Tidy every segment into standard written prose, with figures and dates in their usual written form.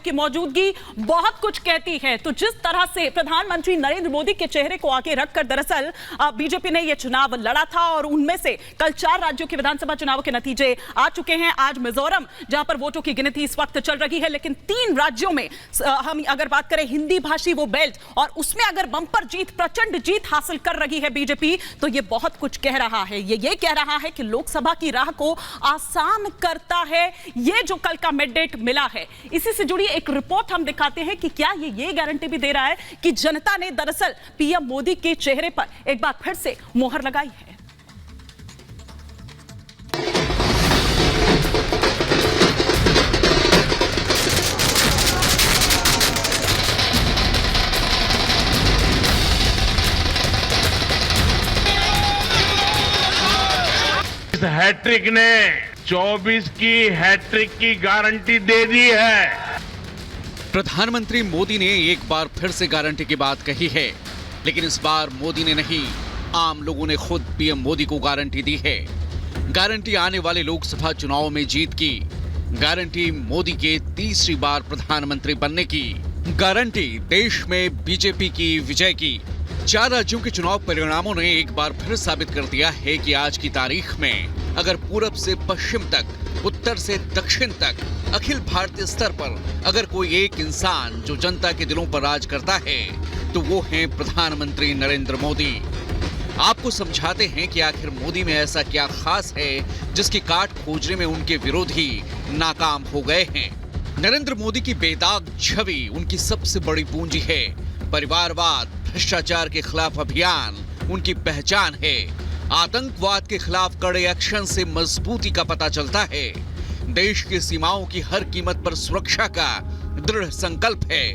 की मौजूदगी बहुत कुछ कहती है। तो जिस तरह से प्रधानमंत्री नरेंद्र मोदी के चेहरे को आगे रखकर दरअसल बीजेपी ने यह चुनाव लड़ा था और उनमें से कल 4 राज्यों के विधानसभा चुनावों के नतीजे आ चुके हैं। आज मिजोरम जहां पर वोटों की गिनती इस वक्त चल रही है, लेकिन 3 राज्यों में हम अगर बात करें हिंदी भाषी वो बेल्ट, और उसमें अगर बंपर जीत, प्रचंड जीत हासिल कर रही है बीजेपी, तो ये बहुत कुछ कह रहा है। ये कह रहा है कि लोकसभा की राह को आसान करता है ये जो कल का मैंडेट मिला है। इसी से जुड़ी एक रिपोर्ट हम दिखाते हैं कि क्या ये गारंटी भी दे रहा है कि जनता ने दरअसल पीएम मोदी के चेहरे पर एक बार फिर से मोहर लगाई है। हैट्रिक ने 24 की हैट्रिक की गारंटी दे दी है। प्रधानमंत्री मोदी ने एक बार फिर से गारंटी की बात कही है, लेकिन इस बार मोदी ने नहीं, आम लोगों ने खुद पीएम मोदी को गारंटी दी है। गारंटी आने वाले लोकसभा चुनाव में जीत की, गारंटी मोदी के तीसरी बार प्रधानमंत्री बनने की, गारंटी देश में बीजेपी की विजय की। 4 राज्यों के चुनाव परिणामों ने एक बार फिर साबित कर दिया है कि आज की तारीख में अगर पूरब से पश्चिम तक, उत्तर से दक्षिण तक, अखिल भारतीय स्तर पर अगर कोई एक इंसान जो जनता के दिलों पर राज करता है तो वो है प्रधानमंत्री नरेंद्र मोदी। आपको समझाते हैं कि आखिर मोदी में ऐसा क्या खास है जिसकी काट खोजने में उनके विरोधी नाकाम हो गए हैं। नरेंद्र मोदी की बेदाग छवि उनकी सबसे बड़ी पूंजी है। परिवारवाद, भ्रष्टाचार के खिलाफ अभियान उनकी पहचान है। आतंकवाद के खिलाफ कड़े एक्शन से मजबूती का पता चलता है। देश की सीमाओं की हर कीमत पर सुरक्षा का दृढ़ संकल्प है।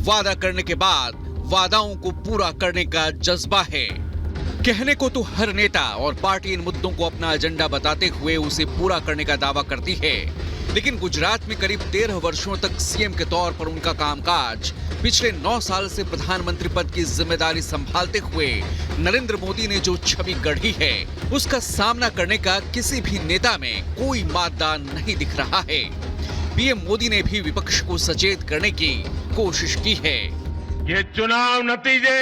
वादा करने के बाद वादाओं को पूरा करने का जज्बा है। कहने को तो हर नेता और पार्टी इन मुद्दों को अपना एजेंडा बताते हुए उसे पूरा करने का दावा करती है, लेकिन गुजरात में करीब 13 वर्षों तक सीएम के तौर पर उनका कामकाज, पिछले 9 साल से प्रधानमंत्री पद की जिम्मेदारी संभालते हुए नरेंद्र मोदी ने जो छवि गढ़ी है, उसका सामना करने का किसी भी नेता में कोई मादा नहीं दिख रहा है। पीएम मोदी ने भी विपक्ष को सचेत करने की कोशिश की है। ये चुनाव नतीजे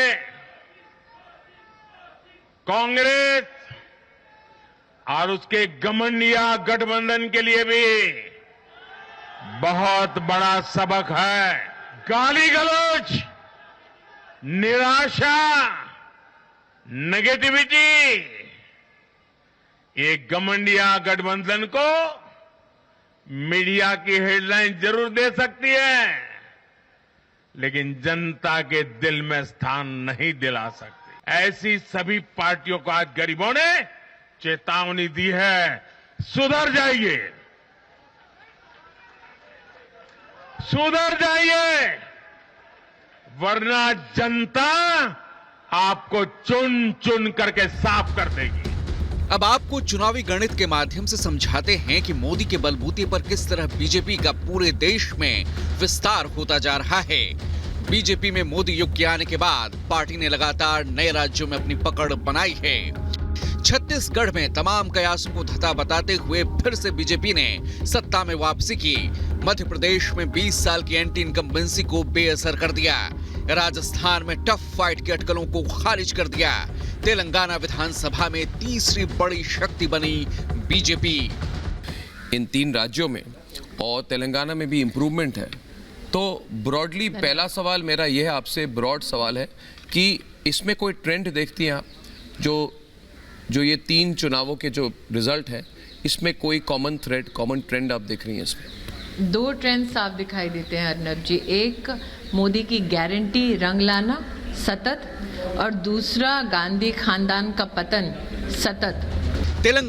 कांग्रेस और उसके घमंडिया गठबंधन के लिए भी बहुत बड़ा सबक है। गाली गलौज, निराशा, नेगेटिविटी, ये घमंडिया गठबंधन को मीडिया की हेडलाइन जरूर दे सकती है, लेकिन जनता के दिल में स्थान नहीं दिला सकती। ऐसी सभी पार्टियों को आज गरीबों ने चेतावनी दी है, सुधर जाइए, सुधर जाइए, वरना जनता आपको चुन चुन करके साफ कर देगी। अब आपको चुनावी गणित के माध्यम से समझाते हैं कि मोदी के बलबूते पर किस तरह बीजेपी का पूरे देश में विस्तार होता जा रहा है। बीजेपी में मोदी युग के आने के बाद पार्टी ने लगातार नए राज्यों में अपनी पकड़ बनाई है। छत्तीसगढ़ में तमाम कयासों को धता बताते हुए फिर से बीजेपी ने सत्ता में वापसी की। मध्य प्रदेश में 20 साल की एंटी इनकम्बेंसी को बेअसर कर दिया। राजस्थान में टफ फाइट की अटकलों को खारिज कर दिया। तेलंगाना विधानसभा में तीसरी बड़ी शक्ति बनी बीजेपी। इन 3 राज्यों में और तेलंगाना में भी इम्प्रूवमेंट है। तो ब्रॉडली पहला सवाल मेरा यह आपसे ब्रॉड सवाल है कि इसमें कोई ट्रेंड देखती हैं आप, जो ये 3 चुनावों के जो रिजल्ट है, इसमें कोई कॉमन थ्रेड, कॉमन ट्रेंड आप देख रही हैं इसमें? 2 ट्रेंड साफ दिखाई देते हैं अर्नब जी। एक, मोदी की गारंटी रंग लाना सतत, और दूसरा, गांधी खानदान का पतन सतत। तेलंगाना